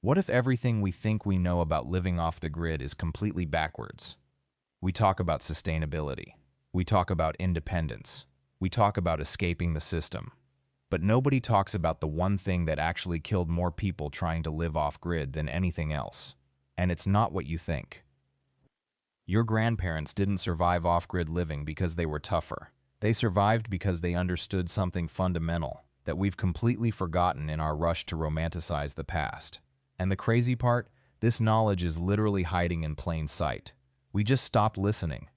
What if everything we think we know about living off the grid is completely backwards? We talk about sustainability. We talk about independence. We talk about escaping the system. But nobody talks about the one thing that actually killed more people trying to live off-grid than anything else. And it's not what you think. Your grandparents didn't survive off-grid living because they were tougher. They survived because they understood something fundamental that we've completely forgotten in our rush to romanticize the past. And the crazy part, this knowledge is literally hiding in plain sight. We just stopped listening.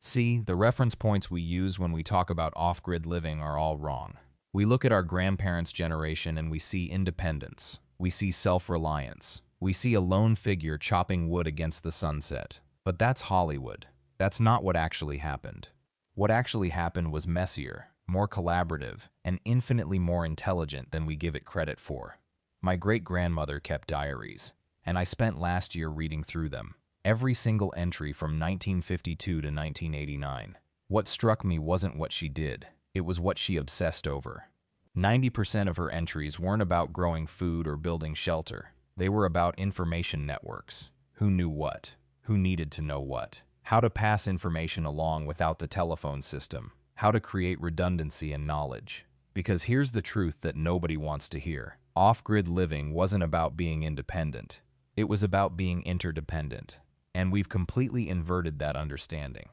See, the reference points we use when we talk about off-grid living are all wrong. We look at our grandparents' generation and we see independence. We see self-reliance. We see a lone figure chopping wood against the sunset. But that's Hollywood. That's not what actually happened. What actually happened was messier, more collaborative, and infinitely more intelligent than we give it credit for. My great-grandmother kept diaries, and I spent last year reading through them. Every single entry from 1952 to 1989. What struck me wasn't what she did. It was what she obsessed over. 90% of her entries weren't about growing food or building shelter. They were about information networks. Who knew what? Who needed to know what? How to pass information along without the telephone system. How to create redundancy in knowledge. Because here's the truth that nobody wants to hear. Off-grid living wasn't about being independent. It was about being interdependent. And we've completely inverted that understanding.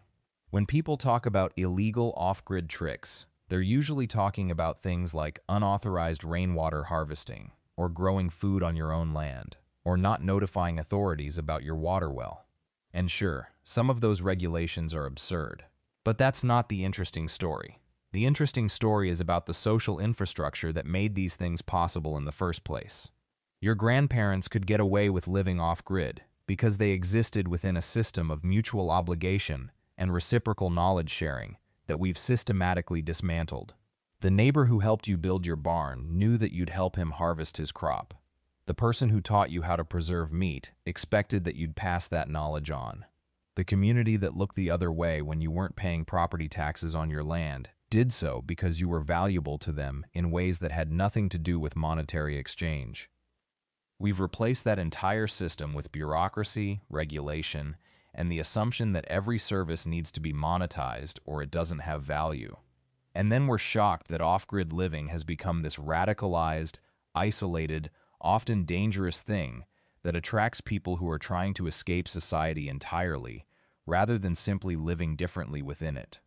When people talk about illegal off-grid tricks, they're usually talking about things like unauthorized rainwater harvesting, or growing food on your own land, or not notifying authorities about your water well. And sure, some of those regulations are absurd. But that's not the interesting story. The interesting story is about the social infrastructure that made these things possible in the first place. Your grandparents could get away with living off-grid because they existed within a system of mutual obligation and reciprocal knowledge sharing that we've systematically dismantled. The neighbor who helped you build your barn knew that you'd help him harvest his crop. The person who taught you how to preserve meat expected that you'd pass that knowledge on. The community that looked the other way when you weren't paying property taxes on your land did so because you were valuable to them in ways that had nothing to do with monetary exchange. We've replaced that entire system with bureaucracy, regulation, and the assumption that every service needs to be monetized or it doesn't have value. And then we're shocked that off-grid living has become this radicalized, isolated, often dangerous thing that attracts people who are trying to escape society entirely, rather than simply living differently within it.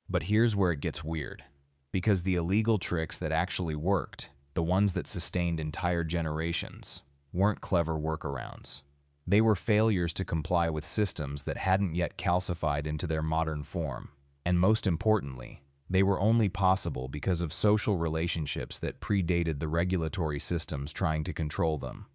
But here's where it gets weird. Because the illegal tricks that actually worked, the ones that sustained entire generations, weren't clever workarounds. They were failures to comply with systems that hadn't yet calcified into their modern form. And most importantly, they were only possible because of social relationships that predated the regulatory systems trying to control them.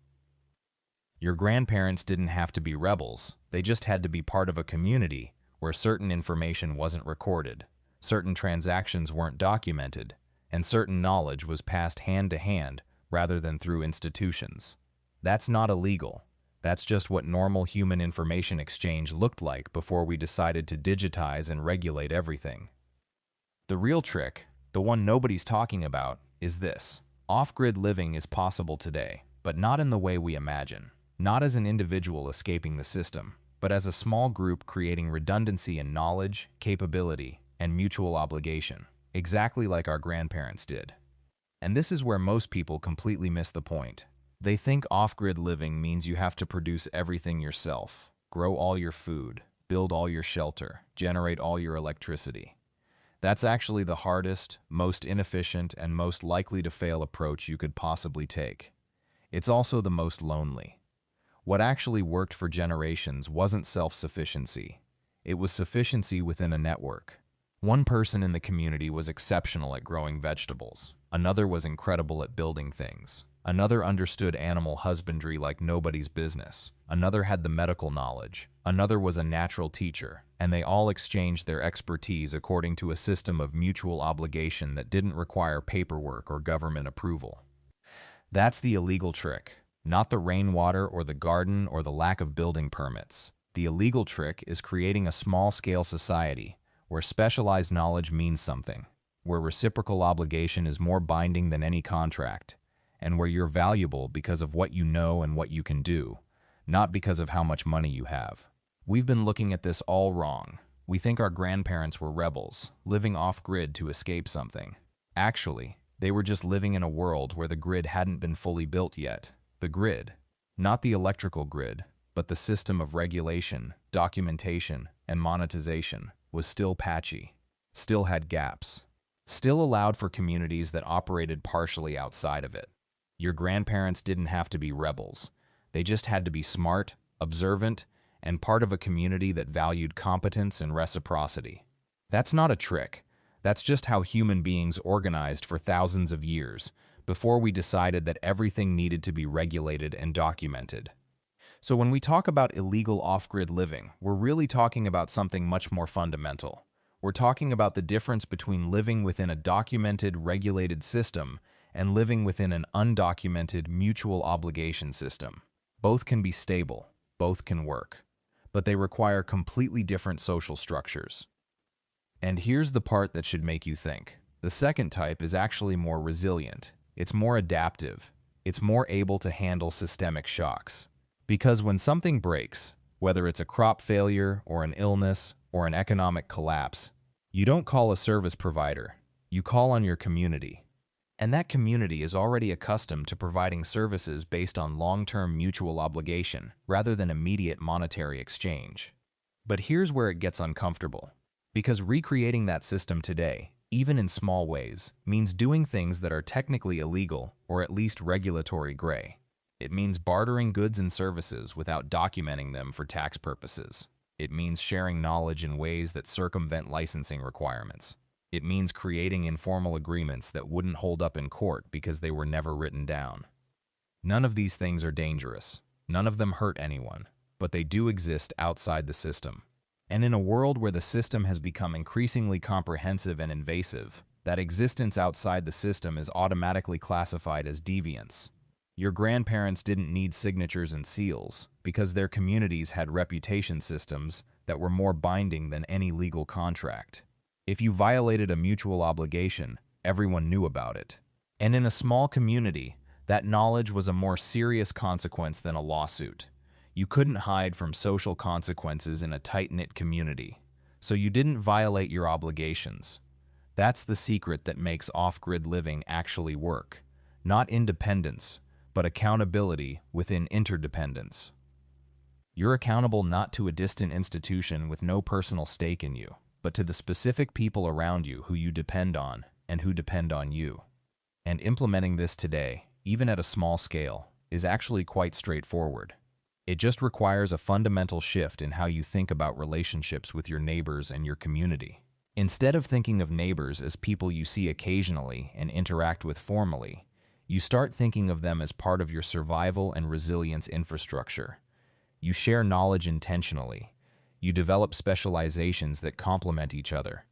Your grandparents didn't have to be rebels. They just had to be part of a community where certain information wasn't recorded, certain transactions weren't documented, and certain knowledge was passed hand to hand rather than through institutions. That's not illegal. That's just what normal human information exchange looked like before we decided to digitize and regulate everything. The real trick, the one nobody's talking about, is this. Off-grid living is possible today, but not in the way we imagine. Not as an individual escaping the system, but as a small group creating redundancy in knowledge, capability, and mutual obligation, exactly like our grandparents did. And this is where most people completely miss the point. They think off-grid living means you have to produce everything yourself, grow all your food, build all your shelter, generate all your electricity. That's actually the hardest, most inefficient, and most likely to fail approach you could possibly take. It's also the most lonely. What actually worked for generations wasn't self-sufficiency. It was sufficiency within a network. One person in the community was exceptional at growing vegetables. Another was incredible at building things. Another understood animal husbandry like nobody's business. Another had the medical knowledge. Another was a natural teacher, and they all exchanged their expertise according to a system of mutual obligation that didn't require paperwork or government approval. That's the illegal trick, not the rainwater or the garden or the lack of building permits. The illegal trick is creating a small-scale society where specialized knowledge means something, where reciprocal obligation is more binding than any contract, and where you're valuable because of what you know and what you can do, not because of how much money you have. We've been looking at this all wrong. We think our grandparents were rebels, living off-grid to escape something. Actually, they were just living in a world where the grid hadn't been fully built yet. The grid, not the electrical grid, but the system of regulation, documentation, and monetization, was still patchy, still had gaps, still allowed for communities that operated partially outside of it. Your grandparents didn't have to be rebels. They just had to be smart, observant, and part of a community that valued competence and reciprocity. That's not a trick. That's just how human beings organized for thousands of years, before we decided that everything needed to be regulated and documented. So when we talk about illegal off-grid living, we're really talking about something much more fundamental. We're talking about the difference between living within a documented, regulated system and living within an undocumented, mutual obligation system. Both can be stable, both can work, but they require completely different social structures. And here's the part that should make you think. The second type is actually more resilient. It's more adaptive. It's more able to handle systemic shocks. Because when something breaks, whether it's a crop failure or an illness or an economic collapse, you don't call a service provider. You call on your community. And that community is already accustomed to providing services based on long-term mutual obligation rather than immediate monetary exchange. But here's where it gets uncomfortable. Because recreating that system today, even in small ways, means doing things that are technically illegal or at least regulatory gray. It means bartering goods and services without documenting them for tax purposes. It means sharing knowledge in ways that circumvent licensing requirements. It means creating informal agreements that wouldn't hold up in court because they were never written down. None of these things are dangerous. None of them hurt anyone, but they do exist outside the system. And in a world where the system has become increasingly comprehensive and invasive, that existence outside the system is automatically classified as deviance. Your grandparents didn't need signatures and seals because their communities had reputation systems that were more binding than any legal contract. If you violated a mutual obligation, everyone knew about it. And in a small community, that knowledge was a more serious consequence than a lawsuit. You couldn't hide from social consequences in a tight-knit community, so you didn't violate your obligations. That's the secret that makes off-grid living actually work. Not independence, but accountability within interdependence. You're accountable not to a distant institution with no personal stake in you, but to the specific people around you who you depend on and who depend on you. And implementing this today, even at a small scale, is actually quite straightforward. It just requires a fundamental shift in how you think about relationships with your neighbors and your community. Instead of thinking of neighbors as people you see occasionally and interact with formally, you start thinking of them as part of your survival and resilience infrastructure. You share knowledge intentionally. You develop specializations that complement each other.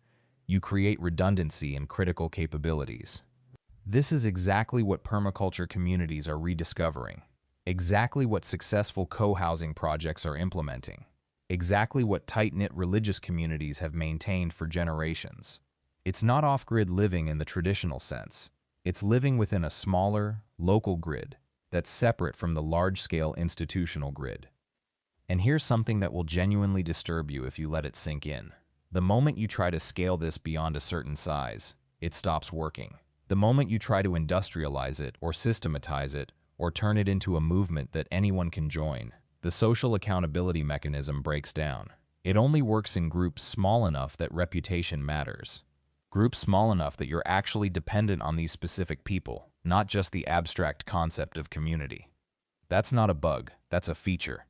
You create redundancy and critical capabilities. This is exactly what permaculture communities are rediscovering. Exactly what successful co-housing projects are implementing. Exactly what tight-knit religious communities have maintained for generations. It's not off-grid living in the traditional sense. It's living within a smaller, local grid that's separate from the large-scale institutional grid. And here's something that will genuinely disturb you if you let it sink in. The moment you try to scale this beyond a certain size, it stops working. The moment you try to industrialize it or systematize it, or turn it into a movement that anyone can join, the social accountability mechanism breaks down. It only works in groups small enough that reputation matters. Groups small enough that you're actually dependent on these specific people, not just the abstract concept of community. That's not a bug, that's a feature.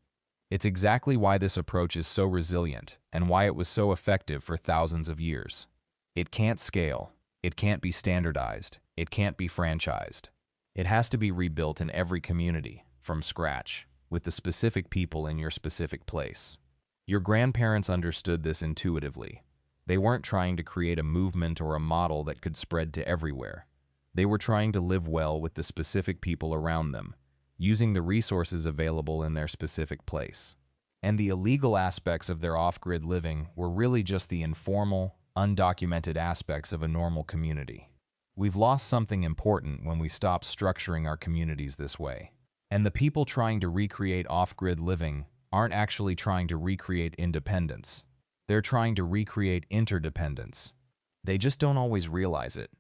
It's exactly why this approach is so resilient and why it was so effective for thousands of years. It can't scale, it can't be standardized, it can't be franchised. It has to be rebuilt in every community, from scratch, with the specific people in your specific place. Your grandparents understood this intuitively. They weren't trying to create a movement or a model that could spread to everywhere. They were trying to live well with the specific people around them, using the resources available in their specific place. And the illegal aspects of their off-grid living were really just the informal, undocumented aspects of a normal community. We've lost something important when we stop structuring our communities this way. And the people trying to recreate off-grid living aren't actually trying to recreate independence. They're trying to recreate interdependence. They just don't always realize it.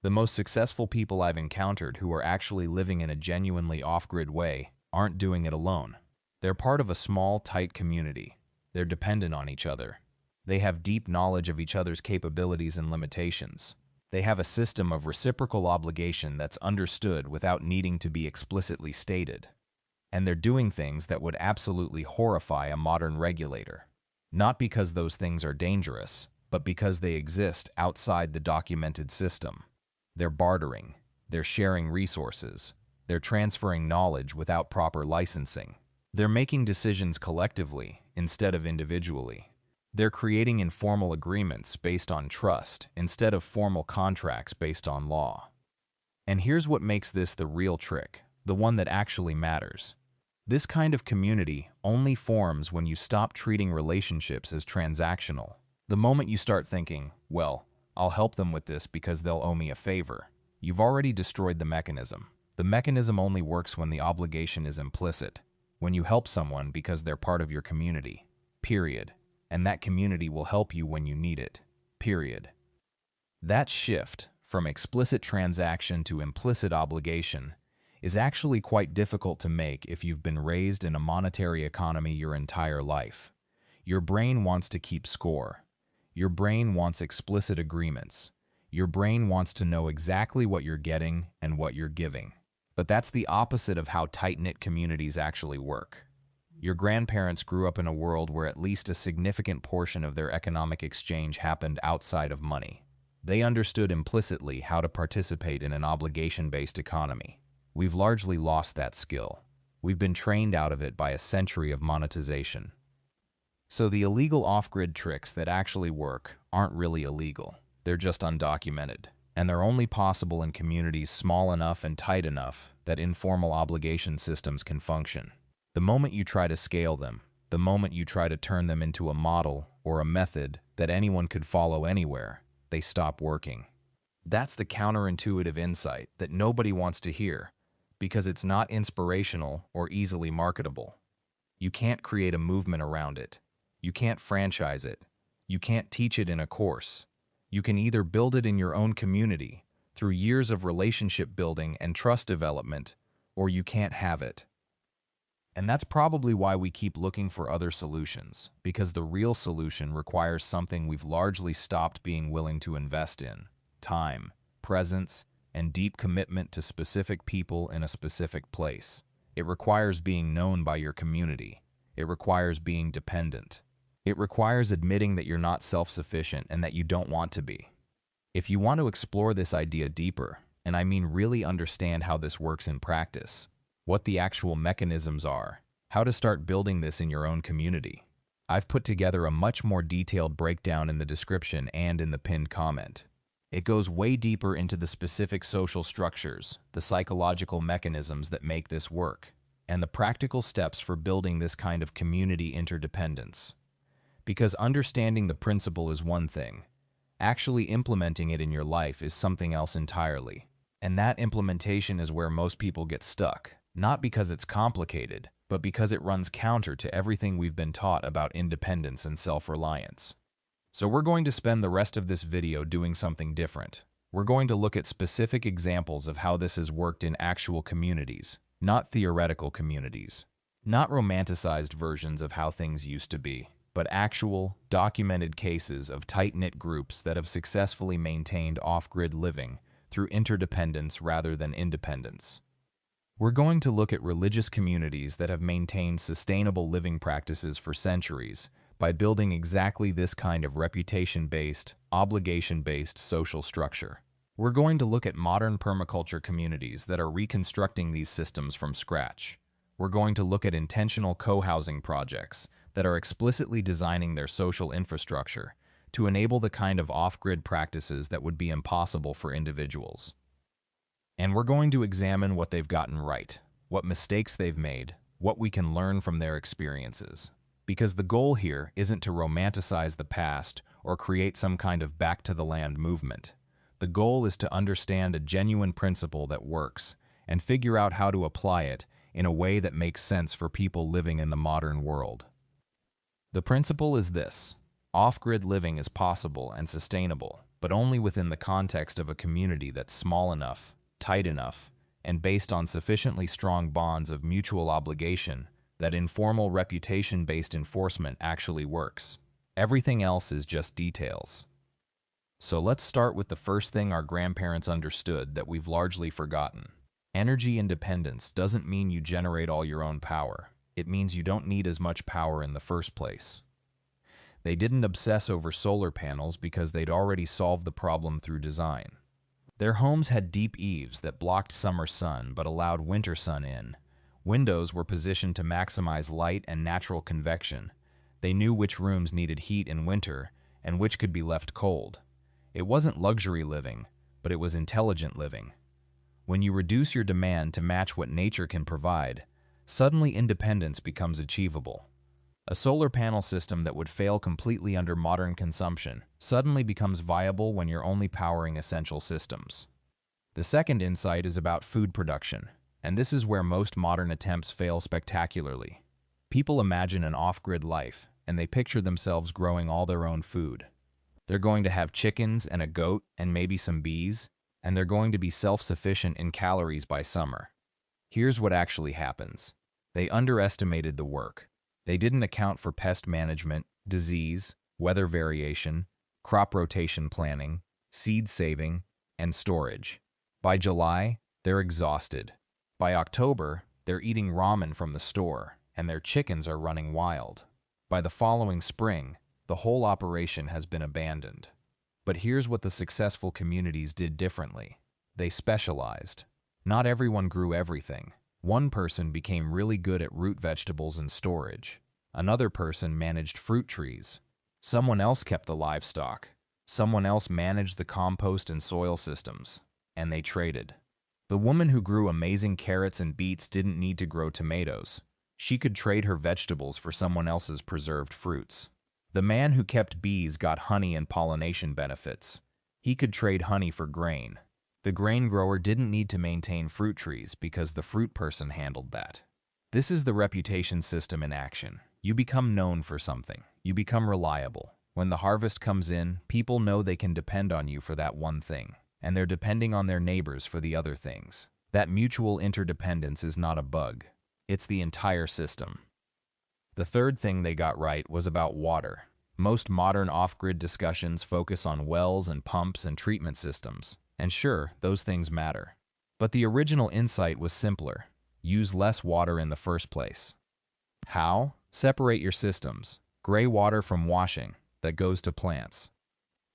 The most successful people I've encountered who are actually living in a genuinely off-grid way aren't doing it alone. They're part of a small, tight community. They're dependent on each other. They have deep knowledge of each other's capabilities and limitations. They have a system of reciprocal obligation that's understood without needing to be explicitly stated. And they're doing things that would absolutely horrify a modern regulator. Not because those things are dangerous, but because they exist outside the documented system. They're bartering. They're sharing resources. They're transferring knowledge without proper licensing. They're making decisions collectively instead of individually. They're creating informal agreements based on trust instead of formal contracts based on law. And here's what makes this the real trick, the one that actually matters. This kind of community only forms when you stop treating relationships as transactional. The moment you start thinking, well, I'll help them with this because they'll owe me a favor, you've already destroyed the mechanism. The mechanism only works when the obligation is implicit, when you help someone because they're part of your community, period. And that community will help you when you need it, period. That shift from explicit transaction to implicit obligation is actually quite difficult to make if you've been raised in a monetary economy your entire life. Your brain wants to keep score. Your brain wants explicit agreements. Your brain wants to know exactly what you're getting and what you're giving. But that's the opposite of how tight-knit communities actually work. Your grandparents grew up in a world where at least a significant portion of their economic exchange happened outside of money. They understood implicitly how to participate in an obligation-based economy. We've largely lost that skill. We've been trained out of it by a century of monetization. So the illegal off-grid tricks that actually work aren't really illegal. They're just undocumented. And they're only possible in communities small enough and tight enough that informal obligation systems can function. The moment you try to scale them, the moment you try to turn them into a model or a method that anyone could follow anywhere, they stop working. That's the counterintuitive insight that nobody wants to hear because it's not inspirational or easily marketable. You can't create a movement around it. You can't franchise it. You can't teach it in a course. You can either build it in your own community through years of relationship building and trust development, or you can't have it. And that's probably why we keep looking for other solutions, because the real solution requires something we've largely stopped being willing to invest in: time, presence, and deep commitment to specific people in a specific place. It requires being known by your community. It requires being dependent. It requires admitting that you're not self-sufficient and that you don't want to be. If you want to explore this idea deeper, and I mean really understand how this works in practice, what the actual mechanisms are, how to start building this in your own community, I've put together a much more detailed breakdown in the description and in the pinned comment. It goes way deeper into the specific social structures, the psychological mechanisms that make this work, and the practical steps for building this kind of community interdependence. Because understanding the principle is one thing, actually implementing it in your life is something else entirely. And that implementation is where most people get stuck, not because it's complicated, but because it runs counter to everything we've been taught about independence and self-reliance. So we're going to spend the rest of this video doing something different. We're going to look at specific examples of how this has worked in actual communities, not theoretical communities, not romanticized versions of how things used to be, but actual, documented cases of tight-knit groups that have successfully maintained off-grid living through interdependence rather than independence. We're going to look at religious communities that have maintained sustainable living practices for centuries by building exactly this kind of reputation-based, obligation-based social structure. We're going to look at modern permaculture communities that are reconstructing these systems from scratch. We're going to look at intentional co-housing projects that are explicitly designing their social infrastructure to enable the kind of off-grid practices that would be impossible for individuals. And we're going to examine what they've gotten right, what mistakes they've made, what we can learn from their experiences. Because the goal here isn't to romanticize the past or create some kind of back-to-the-land movement. The The goal is to understand a genuine principle that works and figure out how to apply it in a way that makes sense for people living in the modern world. The principle is this: off-grid living is possible and sustainable, but only within the context of a community that's small enough, tight enough, and based on sufficiently strong bonds of mutual obligation that informal reputation-based enforcement actually works. Everything else is just details. So let's start with the first thing our grandparents understood that we've largely forgotten. Energy independence doesn't mean you generate all your own power. It means you don't need as much power in the first place. They didn't obsess over solar panels because they'd already solved the problem through design. Their homes had deep eaves that blocked summer sun but allowed winter sun in. Windows were positioned to maximize light and natural convection. They knew which rooms needed heat in winter and which could be left cold. It wasn't luxury living, but it was intelligent living. When you reduce your demand to match what nature can provide, suddenly independence becomes achievable. A solar panel system that would fail completely under modern consumption suddenly becomes viable when you're only powering essential systems. The second insight is about food production, and this is where most modern attempts fail spectacularly. People imagine an off-grid life, and they picture themselves growing all their own food. They're going to have chickens and a goat and maybe some bees, and they're going to be self-sufficient in calories by summer. Here's what actually happens. They underestimated the work. They didn't account for pest management, disease, weather variation, crop rotation planning, seed saving, and storage. By July, they're exhausted. By October, they're eating ramen from the store, and their chickens are running wild. By the following spring, the whole operation has been abandoned. But here's what the successful communities did differently. They specialized. Not everyone grew everything. One person became really good at root vegetables and storage. Another person managed fruit trees. Someone else kept the livestock. Someone else managed the compost and soil systems. And they traded. The woman who grew amazing carrots and beets didn't need to grow tomatoes. She could trade her vegetables for someone else's preserved fruits. The man who kept bees got honey and pollination benefits. He could trade honey for grain. The grain grower didn't need to maintain fruit trees because the fruit person handled that. This is the reputation system in action. You become known for something. You become reliable. When the harvest comes in, people know they can depend on you for that one thing, and they're depending on their neighbors for the other things. That mutual interdependence is not a bug. It's the entire system. The third thing they got right was about water. Most modern off-grid discussions focus on wells and pumps and treatment systems. And sure, those things matter. But the original insight was simpler. Use less water in the first place. How? Separate your systems. Gray water from washing that goes to plants.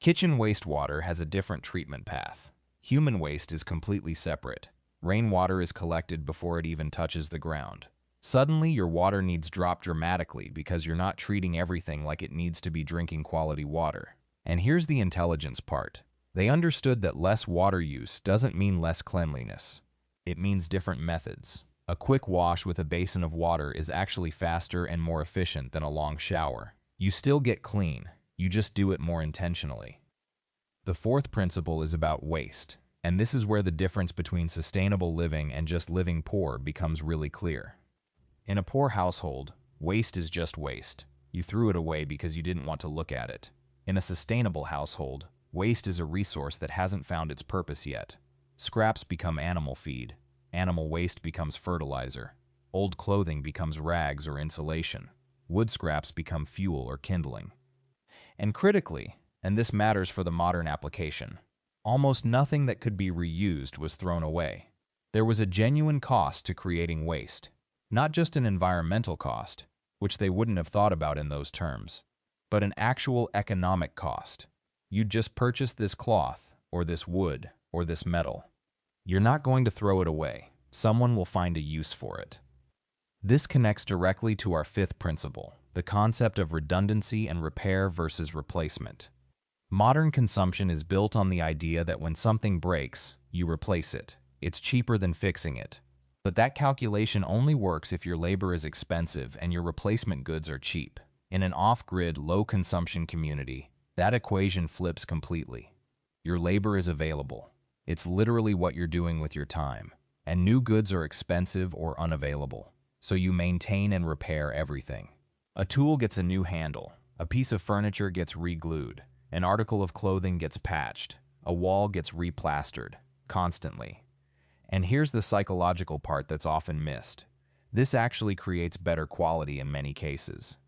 Kitchen wastewater has a different treatment path. Human waste is completely separate. Rainwater is collected before it even touches the ground. Suddenly, your water needs drop dramatically because you're not treating everything like it needs to be drinking quality water. And here's the intelligence part. They understood that less water use doesn't mean less cleanliness. It means different methods. A quick wash with a basin of water is actually faster and more efficient than a long shower. You still get clean, you just do it more intentionally. The fourth principle is about waste, and this is where the difference between sustainable living and just living poor becomes really clear. In a poor household, waste is just waste. You threw it away because you didn't want to look at it. In a sustainable household, waste is a resource that hasn't found its purpose yet. Scraps become animal feed. Animal waste becomes fertilizer. Old clothing becomes rags or insulation. Wood scraps become fuel or kindling. And critically, and this matters for the modern application, almost nothing that could be reused was thrown away. There was a genuine cost to creating waste. Not just an environmental cost, which they wouldn't have thought about in those terms, but an actual economic cost. You'd just purchase this cloth, or this wood, or this metal. You're not going to throw it away. Someone will find a use for it. This connects directly to our fifth principle, the concept of redundancy and repair versus replacement. Modern consumption is built on the idea that when something breaks, you replace it. It's cheaper than fixing it. But that calculation only works if your labor is expensive and your replacement goods are cheap. In an off-grid, low-consumption community, that equation flips completely. Your labor is available. It's literally what you're doing with your time. And new goods are expensive or unavailable, so you maintain and repair everything. A tool gets a new handle, a piece of furniture gets re-glued, an article of clothing gets patched, a wall gets replastered, constantly. And here's the psychological part that's often missed. This actually creates better quality in many cases.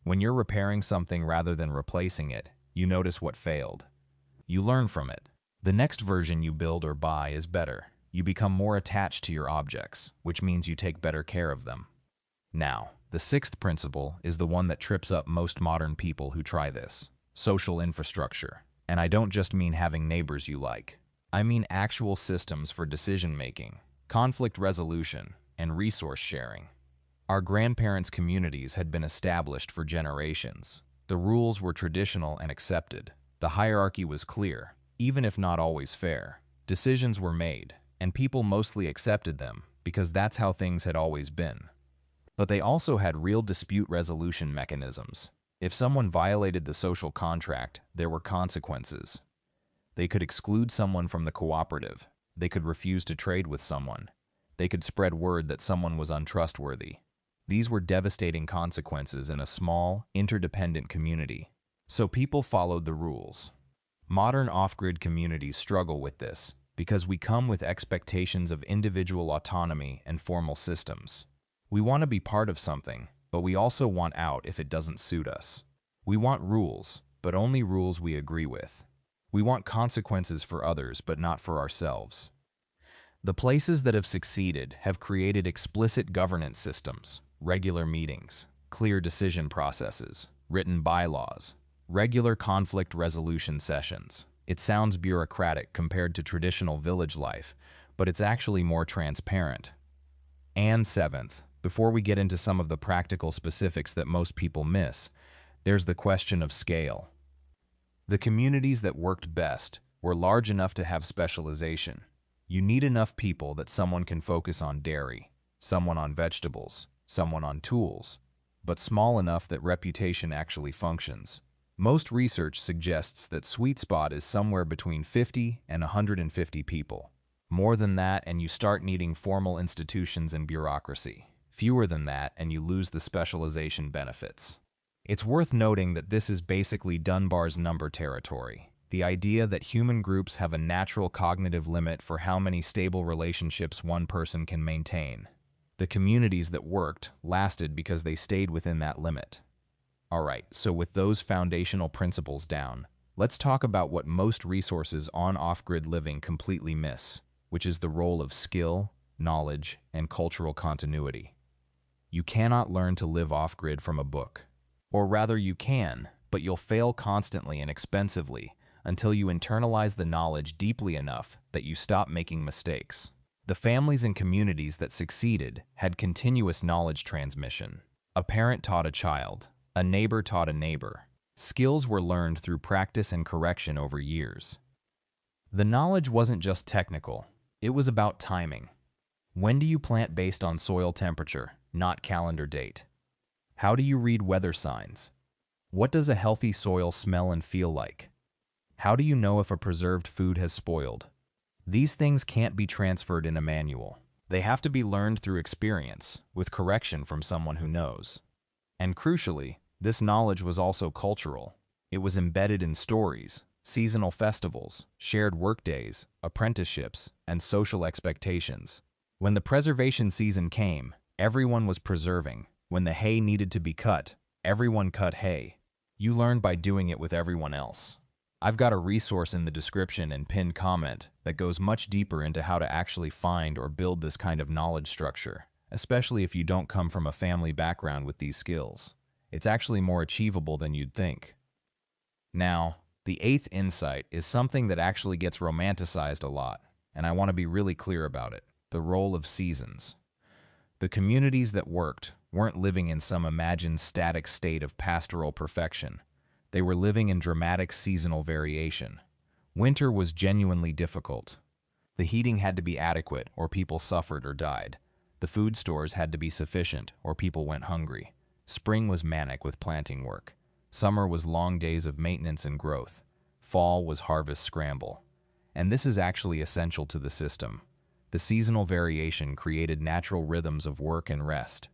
When you're repairing something rather than replacing it, you notice what failed. You learn from it. The next version you build or buy is better. You become more attached to your objects, which means you take better care of them. Now, the sixth principle is the one that trips up most modern people who try this: social infrastructure. And I don't just mean having neighbors you like. I mean actual systems for decision-making, conflict resolution, and resource sharing. Our grandparents' communities had been established for generations. The rules were traditional and accepted. The hierarchy was clear, even if not always fair. Decisions were made, and people mostly accepted them because that's how things had always been. But they also had real dispute resolution mechanisms. If someone violated the social contract, there were consequences. They could exclude someone from the cooperative. They could refuse to trade with someone. They could spread word that someone was untrustworthy. These were devastating consequences in a small, interdependent community. So people followed the rules. Modern off-grid communities struggle with this because we come with expectations of individual autonomy and formal systems. We want to be part of something, but we also want out if it doesn't suit us. We want rules, but only rules we agree with. We want consequences for others, but not for ourselves. The places that have succeeded have created explicit governance systems, regular meetings, clear decision processes, written bylaws, regular conflict resolution sessions. It sounds bureaucratic compared to traditional village life, but it's actually more transparent. And seventh, before we get into some of the practical specifics that most people miss, there's the question of scale. The communities that worked best were large enough to have specialization. You need enough people that someone can focus on dairy, someone on vegetables, someone on tools, but small enough that reputation actually functions. Most research suggests that sweet spot is somewhere between 50 and 150 people. More than that, and you start needing formal institutions and bureaucracy. Fewer than that, and you lose the specialization benefits. It's worth noting that this is basically Dunbar's number territory. The idea that human groups have a natural cognitive limit for how many stable relationships one person can maintain. The communities that worked lasted because they stayed within that limit. Alright, so with those foundational principles down, let's talk about what most resources on off-grid living completely miss, which is the role of skill, knowledge, and cultural continuity. You cannot learn to live off-grid from a book. Or rather, you can, but you'll fail constantly and expensively until you internalize the knowledge deeply enough that you stop making mistakes. The families and communities that succeeded had continuous knowledge transmission. A parent taught a child. A neighbor taught a neighbor. Skills were learned through practice and correction over years. The knowledge wasn't just technical. It was about timing. When do you plant based on soil temperature, not calendar date? How do you read weather signs? What does a healthy soil smell and feel like? How do you know if a preserved food has spoiled? These things can't be transferred in a manual. They have to be learned through experience, with correction from someone who knows. And crucially, this knowledge was also cultural. It was embedded in stories, seasonal festivals, shared workdays, apprenticeships, and social expectations. When the preservation season came, everyone was preserving. When the hay needed to be cut, everyone cut hay. You learned by doing it with everyone else. I've got a resource in the description and pinned comment that goes much deeper into how to actually find or build this kind of knowledge structure, especially if you don't come from a family background with these skills. It's actually more achievable than you'd think. Now, the eighth insight is something that actually gets romanticized a lot, and I want to be really clear about it: the role of seasons. The communities that worked weren't living in some imagined static state of pastoral perfection. They were living in dramatic seasonal variation. Winter was genuinely difficult. The heating had to be adequate, or people suffered or died. The food stores had to be sufficient, or people went hungry. Spring was manic with planting work. Summer was long days of maintenance and growth. Fall was harvest scramble. And this is actually essential to the system. The seasonal variation created natural rhythms of work and rest.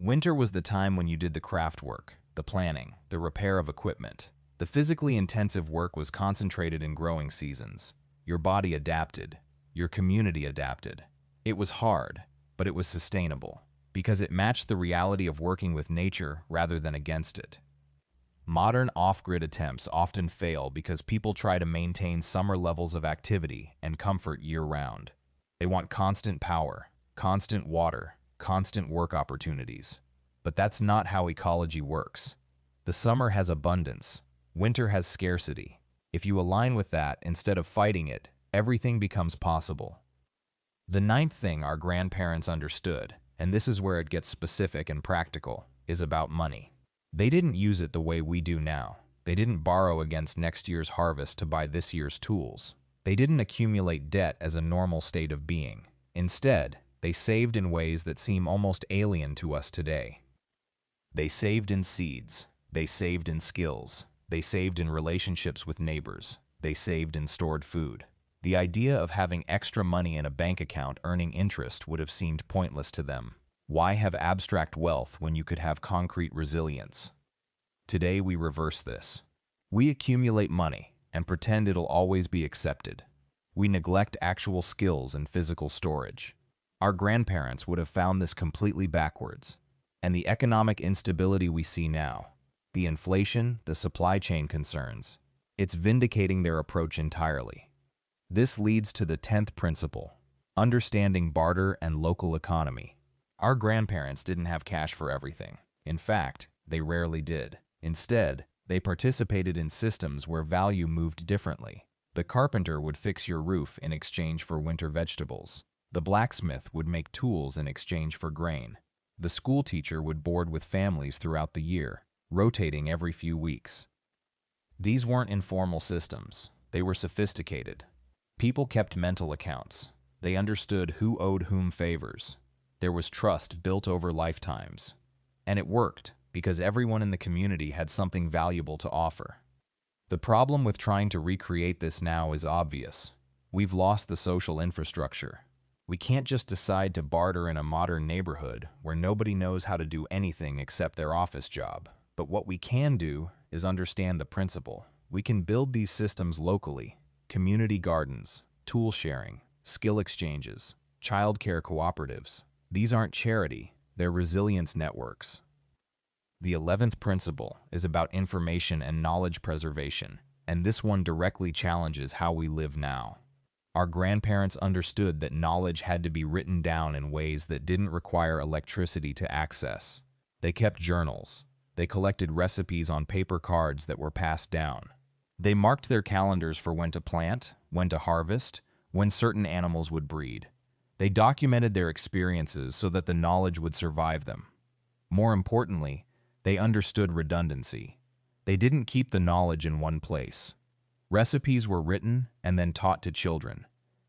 Winter was the time when you did the craft work, the planning, the repair of equipment. The physically intensive work was concentrated in growing seasons. Your body adapted. Your community adapted. It was hard, but it was sustainable, because it matched the reality of working with nature rather than against it. Modern off-grid attempts often fail because people try to maintain summer levels of activity and comfort year-round. They want constant power, constant water, constant work opportunities. But that's not how ecology works. The summer has abundance. Winter has scarcity. If you align with that instead of fighting it, everything becomes possible. The ninth thing our grandparents understood, and this is where it gets specific and practical, is about money. They didn't use it the way we do now. They didn't borrow against next year's harvest to buy this year's tools. They didn't accumulate debt as a normal state of being. Instead, they saved in ways that seem almost alien to us today. They saved in seeds. They saved in skills. They saved in relationships with neighbors. They saved in stored food. The idea of having extra money in a bank account earning interest would have seemed pointless to them. Why have abstract wealth when you could have concrete resilience? Today we reverse this. We accumulate money and pretend it'll always be accepted. We neglect actual skills and physical storage. Our grandparents would have found this completely backwards. And the economic instability we see now, the inflation, the supply chain concerns, it's vindicating their approach entirely. This leads to the 10th principle, understanding barter and local economy. Our grandparents didn't have cash for everything. In fact, they rarely did. Instead, they participated in systems where value moved differently. The carpenter would fix your roof in exchange for winter vegetables. The blacksmith would make tools in exchange for grain. The school teacher would board with families throughout the year, rotating every few weeks. These weren't informal systems. They were sophisticated. People kept mental accounts. They understood who owed whom favors. There was trust built over lifetimes. And it worked because everyone in the community had something valuable to offer. The problem with trying to recreate this now is obvious. We've lost the social infrastructure. We can't just decide to barter in a modern neighborhood where nobody knows how to do anything except their office job. But what we can do is understand the principle. We can build these systems locally: community gardens, tool sharing, skill exchanges, childcare cooperatives. These aren't charity, they're resilience networks. The 11th principle is about information and knowledge preservation, and this one directly challenges how we live now. Our grandparents understood that knowledge had to be written down in ways that didn't require electricity to access. They kept journals. They collected recipes on paper cards that were passed down. They marked their calendars for when to plant, when to harvest, when certain animals would breed. They documented their experiences so that the knowledge would survive them. More importantly, they understood redundancy. They didn't keep the knowledge in one place. Recipes were written and then taught to children.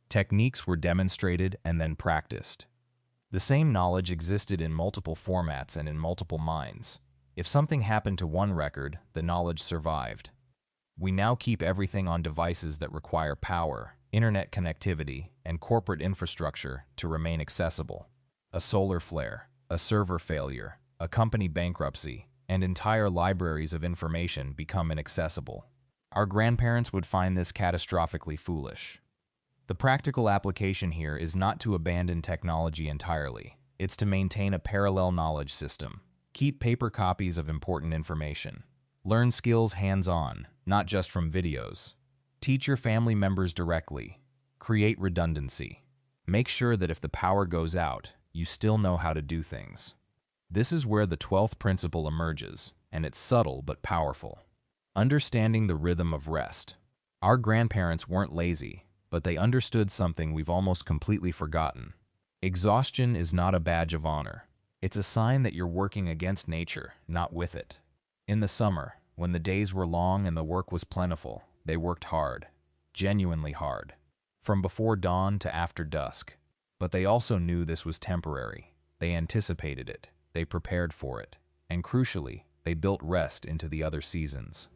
Techniques were demonstrated and then practiced. The same knowledge existed in multiple formats and in multiple minds. If something happened to one record, the knowledge survived. We now keep everything on devices that require power, internet connectivity, and corporate infrastructure to remain accessible. A solar flare, a server failure, a company bankruptcy, and entire libraries of information become inaccessible. Our grandparents would find this catastrophically foolish. The practical application here is not to abandon technology entirely. It's to maintain a parallel knowledge system. Keep paper copies of important information. Learn skills hands-on, not just from videos. Teach your family members directly. Create redundancy. Make sure that if the power goes out, you still know how to do things. This is where the 12th principle emerges, and it's subtle but powerful. Understanding the rhythm of rest. Our grandparents weren't lazy, but they understood something we've almost completely forgotten. Exhaustion is not a badge of honor. It's a sign that you're working against nature, not with it. In the summer, when the days were long and the work was plentiful, they worked hard, genuinely hard, from before dawn to after dusk. But they also knew this was temporary. They anticipated it, they prepared for it, and crucially, they built rest into the other seasons.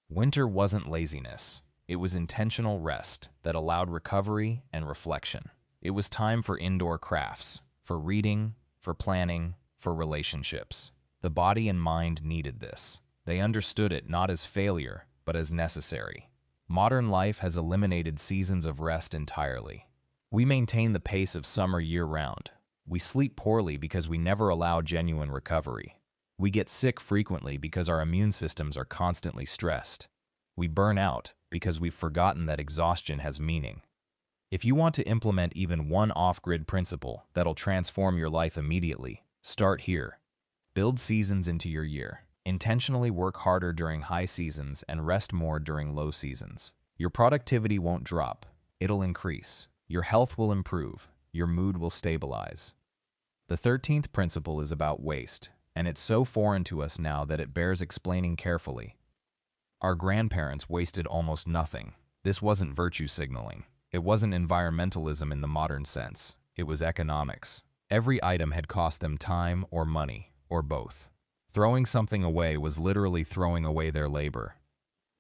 Winter wasn't laziness. It was intentional rest that allowed recovery and reflection. It was time for indoor crafts, for reading, for planning, for relationships. The body and mind needed this. They understood it not as failure, but as necessary. Modern life has eliminated seasons of rest entirely. We maintain the pace of summer year-round. We sleep poorly because we never allow genuine recovery. We get sick frequently because our immune systems are constantly stressed. We burn out because we've forgotten that exhaustion has meaning. If you want to implement even one off-grid principle that'll transform your life immediately, start here. Build seasons into your year. Intentionally work harder during high seasons and rest more during low seasons. Your productivity won't drop. It'll increase. Your health will improve. Your mood will stabilize. The 13th principle is about waste, and it's so foreign to us now that it bears explaining carefully. Our grandparents wasted almost nothing. This wasn't virtue signaling. It wasn't environmentalism in the modern sense. It was economics. Every item had cost them time or money, or both. Throwing something away was literally throwing away their labor.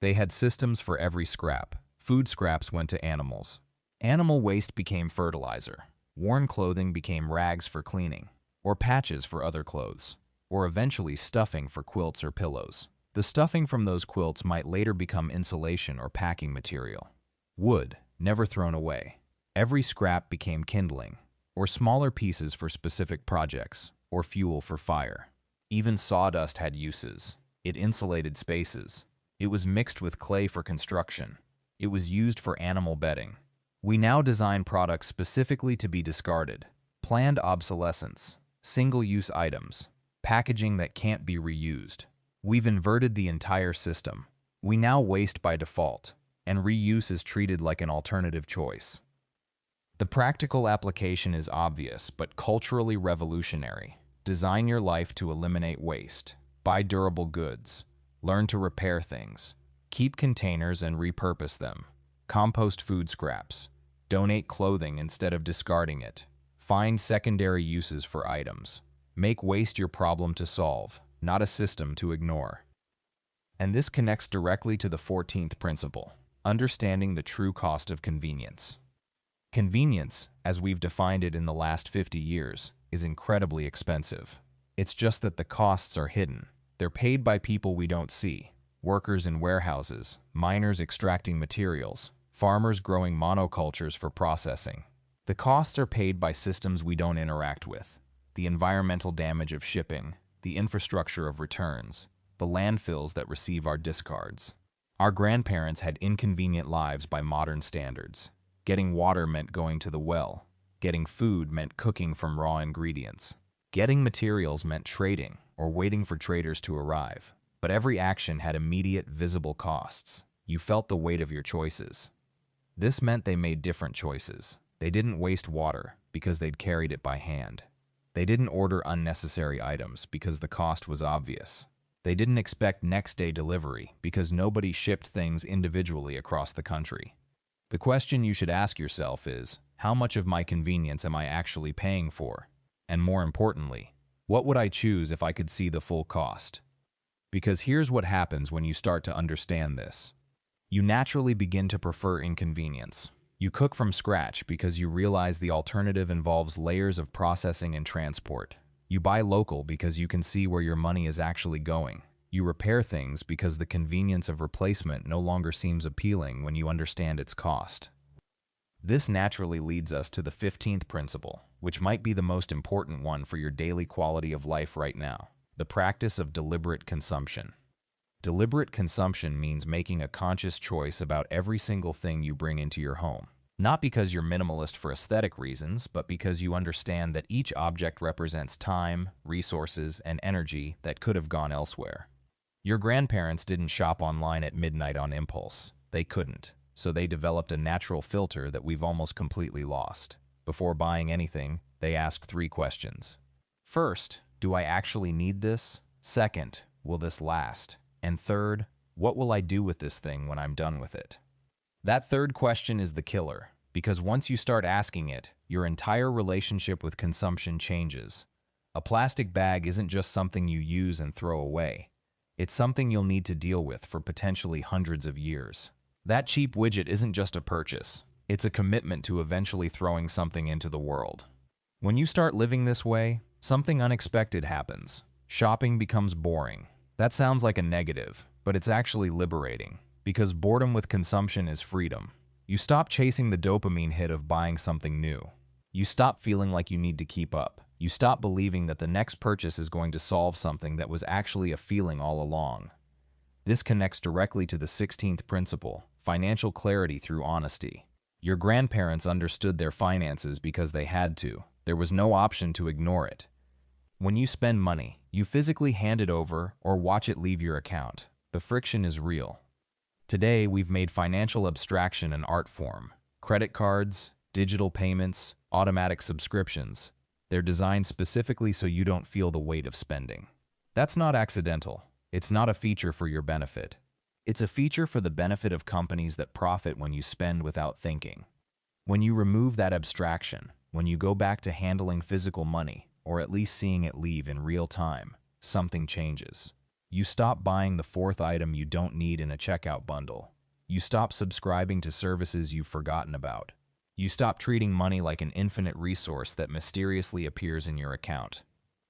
They had systems for every scrap. Food scraps went to animals. Animal waste became fertilizer. Worn clothing became rags for cleaning, or patches for other clothes, or eventually stuffing for quilts or pillows. The stuffing from those quilts might later become insulation or packing material. Wood, never thrown away. Every scrap became kindling, or smaller pieces for specific projects, or fuel for fire. Even sawdust had uses. It insulated spaces. It was mixed with clay for construction. It was used for animal bedding. We now design products specifically to be discarded. Planned obsolescence, single-use items, packaging that can't be reused. We've inverted the entire system. We now waste by default, and reuse is treated like an alternative choice. The practical application is obvious, but culturally revolutionary. Design your life to eliminate waste. Buy durable goods. Learn to repair things. Keep containers and repurpose them. Compost food scraps. Donate clothing instead of discarding it. Find secondary uses for items. Make waste your problem to solve, not a system to ignore. And this connects directly to the 14th principle, understanding the true cost of convenience. Convenience, as we've defined it in the last 50 years, is incredibly expensive. It's just that the costs are hidden. They're paid by people we don't see. Workers in warehouses, miners extracting materials, farmers growing monocultures for processing. The costs are paid by systems we don't interact with. The environmental damage of shipping, the infrastructure of returns, the landfills that receive our discards. Our grandparents had inconvenient lives by modern standards. Getting water meant going to the well. Getting food meant cooking from raw ingredients. Getting materials meant trading or waiting for traders to arrive. But every action had immediate, visible costs. You felt the weight of your choices. This meant they made different choices. They didn't waste water because they'd carried it by hand. They didn't order unnecessary items because the cost was obvious. They didn't expect next-day delivery because nobody shipped things individually across the country. The question you should ask yourself is, how much of my convenience am I actually paying for? And more importantly, what would I choose if I could see the full cost? Because here's what happens when you start to understand this. You naturally begin to prefer inconvenience. You cook from scratch because you realize the alternative involves layers of processing and transport. You buy local because you can see where your money is actually going. You repair things because the convenience of replacement no longer seems appealing when you understand its cost. This naturally leads us to the 15th principle, which might be the most important one for your daily quality of life right now: the practice of deliberate consumption. Deliberate consumption means making a conscious choice about every single thing you bring into your home. Not because you're minimalist for aesthetic reasons, but because you understand that each object represents time, resources, and energy that could have gone elsewhere. Your grandparents didn't shop online at midnight on impulse. They couldn't, so they developed a natural filter that we've almost completely lost. Before buying anything, they asked 3 questions. First, do I actually need this? Second, will this last? And third, what will I do with this thing when I'm done with it? That third question is the killer, because once you start asking it, your entire relationship with consumption changes. A plastic bag isn't just something you use and throw away. It's something you'll need to deal with for potentially hundreds of years. That cheap widget isn't just a purchase. It's a commitment to eventually throwing something into the world. When you start living this way, something unexpected happens. Shopping becomes boring. That sounds like a negative, but it's actually liberating, because boredom with consumption is freedom. You stop chasing the dopamine hit of buying something new. You stop feeling like you need to keep up. You stop believing that the next purchase is going to solve something that was actually a feeling all along. This connects directly to the 16th principle, financial clarity through honesty. Your grandparents understood their finances because they had to. There was no option to ignore it. When you spend money, you physically hand it over or watch it leave your account. The friction is real. Today, we've made financial abstraction an art form. Credit cards, digital payments, automatic subscriptions. They're designed specifically so you don't feel the weight of spending. That's not accidental. It's not a feature for your benefit. It's a feature for the benefit of companies that profit when you spend without thinking. When you remove that abstraction, when you go back to handling physical money, or at least seeing it leave in real time, something changes. You stop buying the fourth item you don't need in a checkout bundle. You stop subscribing to services you've forgotten about. You stop treating money like an infinite resource that mysteriously appears in your account.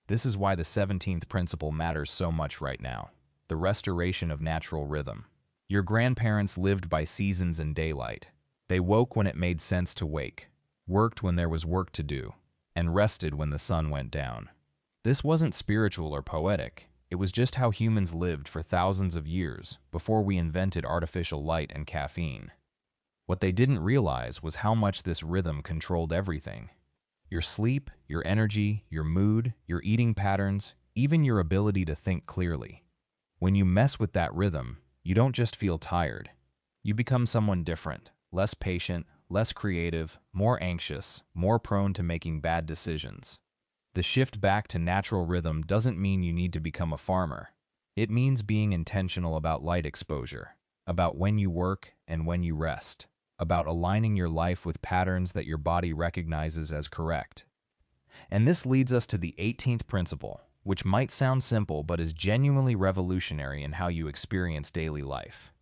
This is why the 17th principle matters so much right now. The restoration of natural rhythm. Your grandparents lived by seasons and daylight. They woke when it made sense to wake, worked when there was work to do, and rested when the sun went down. This wasn't spiritual or poetic. It was just how humans lived for thousands of years before we invented artificial light and caffeine. What they didn't realize was how much this rhythm controlled everything. Your sleep, your energy, your mood, your eating patterns, even your ability to think clearly. When you mess with that rhythm, you don't just feel tired. You become someone different, less patient, less creative, more anxious, more prone to making bad decisions. The shift back to natural rhythm doesn't mean you need to become a farmer. It means being intentional about light exposure, about when you work and when you rest, about aligning your life with patterns that your body recognizes as correct. And this leads us to the 18th principle, which might sound simple but is genuinely revolutionary in how you experience daily life.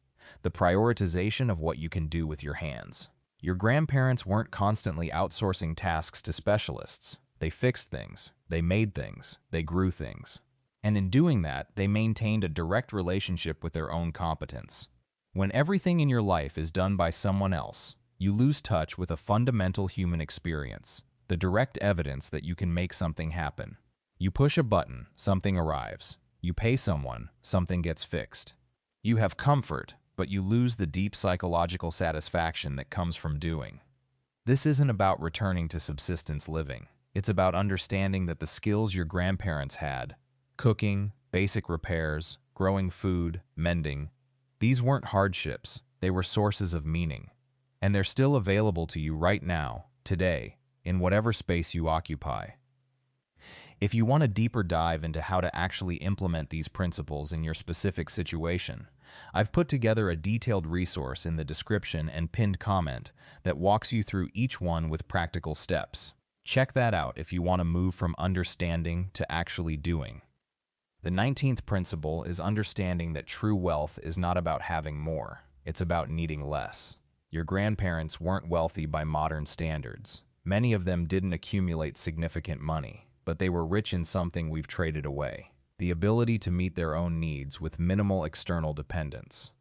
The prioritization of what you can do with your hands. Your grandparents weren't constantly outsourcing tasks to specialists. They fixed things, they made things, they grew things. And in doing that, they maintained a direct relationship with their own competence. When everything in your life is done by someone else, you lose touch with a fundamental human experience, the direct evidence that you can make something happen. You push a button, something arrives. You pay someone, something gets fixed. You have comfort, but you lose the deep psychological satisfaction that comes from doing. This isn't about returning to subsistence living. It's about understanding that the skills your grandparents had, cooking, basic repairs, growing food, mending, these weren't hardships, they were sources of meaning. And they're still available to you right now, today, in whatever space you occupy. If you want a deeper dive into how to actually implement these principles in your specific situation, I've put together a detailed resource in the description and pinned comment that walks you through each one with practical steps. Check that out if you want to move from understanding to actually doing. The 19th principle is understanding that true wealth is not about having more, it's about needing less. Your grandparents weren't wealthy by modern standards. Many of them didn't accumulate significant money, but they were rich in something we've traded away: the ability to meet their own needs with minimal external dependence.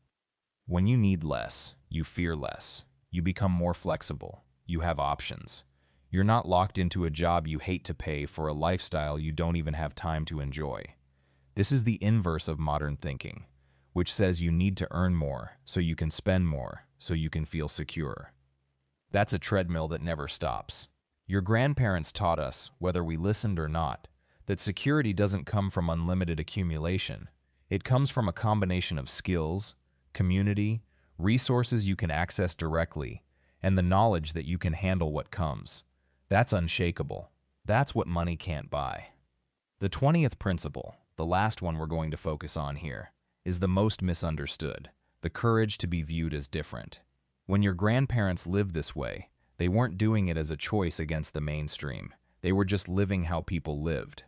When you need less, you fear less. You become more flexible. You have options. You're not locked into a job you hate to pay for a lifestyle you don't even have time to enjoy. This is the inverse of modern thinking, which says you need to earn more so you can spend more so you can feel secure. That's a treadmill that never stops. Your grandparents taught us, whether we listened or not, that security doesn't come from unlimited accumulation. It comes from a combination of skills, community, resources you can access directly, and the knowledge that you can handle what comes. That's unshakable. That's what money can't buy. The 20th principle, the last one we're going to focus on here, is the most misunderstood: the courage to be viewed as different. When your grandparents lived this way, they weren't doing it as a choice against the mainstream. They were just living how people lived.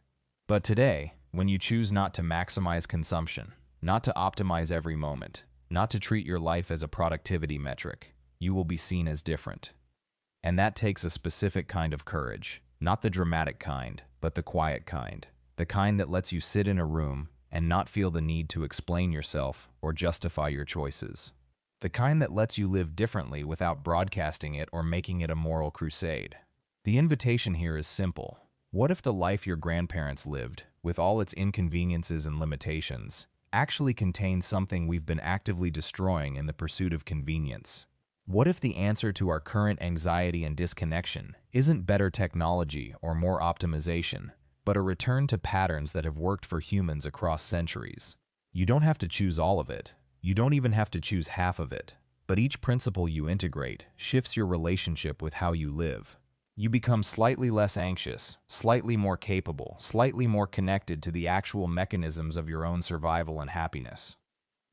But today, when you choose not to maximize consumption, not to optimize every moment, not to treat your life as a productivity metric. You will be seen as different. And that takes a specific kind of courage, not the dramatic kind, but the quiet kind, the kind that lets you sit in a room and not feel the need to explain yourself or justify your choices. The kind that lets you live differently without broadcasting it or making it a moral crusade. The invitation here is simple. What if the life your grandparents lived, with all its inconveniences and limitations, actually contains something we've been actively destroying in the pursuit of convenience? What if the answer to our current anxiety and disconnection isn't better technology or more optimization, but a return to patterns that have worked for humans across centuries? You don't have to choose all of it. You don't even have to choose half of it. But each principle you integrate shifts your relationship with how you live. You become slightly less anxious, slightly more capable, slightly more connected to the actual mechanisms of your own survival and happiness.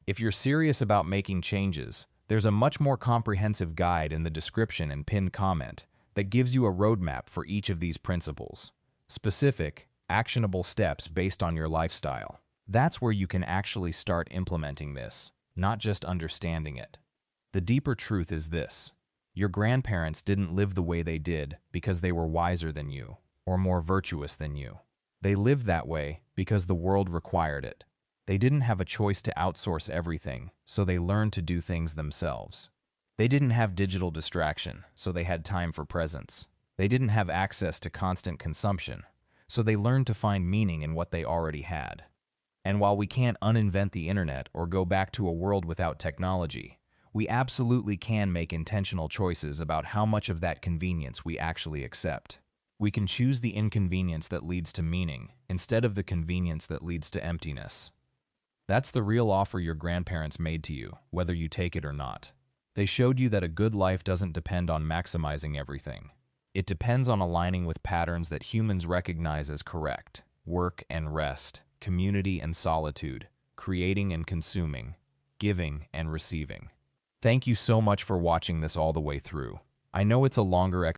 If you're serious about making changes, there's a much more comprehensive guide in the description and pinned comment that gives you a roadmap for each of these principles. Specific, actionable steps based on your lifestyle. That's where you can actually start implementing this, not just understanding it. The deeper truth is this. Your grandparents didn't live the way they did because they were wiser than you or more virtuous than you. They lived that way because the world required it. They didn't have a choice to outsource everything, so they learned to do things themselves. They didn't have digital distraction, so they had time for presence. They didn't have access to constant consumption, so they learned to find meaning in what they already had. And while we can't uninvent the internet or go back to a world without technology, we absolutely can make intentional choices about how much of that convenience we actually accept. We can choose the inconvenience that leads to meaning instead of the convenience that leads to emptiness. That's the real offer your grandparents made to you, whether you take it or not. They showed you that a good life doesn't depend on maximizing everything. It depends on aligning with patterns that humans recognize as correct: work and rest, community and solitude, creating and consuming, giving and receiving. Thank you so much for watching this all the way through. I know it's a longer